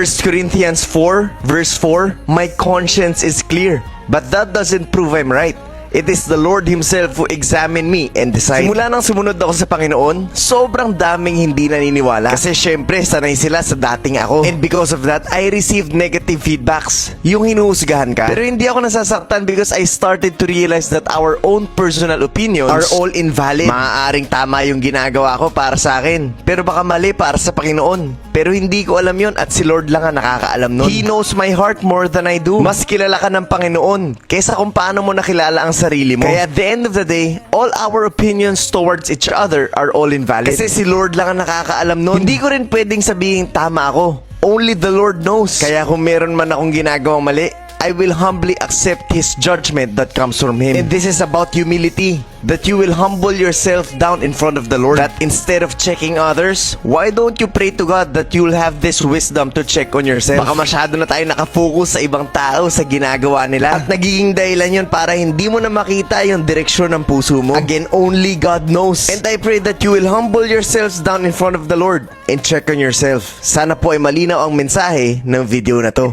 1 Corinthians 4 verse 4, my conscience is clear, but that doesn't prove I'm right. It is the Lord Himself who examined me and decided. Simula nang sumunod ako sa Panginoon, sobrang daming hindi naniniwala. Kasi syempre, sanay sila sa dating ako. And because of that, I received negative feedbacks. Yung hinuhusgahan ka. Pero hindi ako nasasaktan because I started to realize that our own personal opinions are all invalid. Maaaring tama yung ginagawa ko para sa akin, pero baka mali para sa Panginoon. Pero hindi ko alam yon at si Lord lang ang nakakaalam nun. He knows my heart more than I do. Mas kilala ka ng Panginoon kaysa kung paano mo nakilala ang sarili mo. Kaya at the end of the day, all our opinions towards each other are all invalid. Kasi si Lord lang ang nakakaalam nun. Hindi ko rin pwedeng sabihin tama ako. Only the Lord knows. Kaya kung meron man akong ginagawang mali, I will humbly accept His judgment that comes from Him. And this is about humility. That you will humble yourself down in front of the Lord. That instead of checking others, why don't you pray to God that you will have this wisdom to check on yourself? Baka masyado na tayo nakafocus sa ibang tao, sa ginagawa nila. At nagiging dahilan yun para hindi mo na makita yung direksyon ng puso mo. Again, only God knows. And I pray that you will humble yourselves down in front of the Lord and check on yourself. Sana po ay malinaw ang mensahe ng video na to.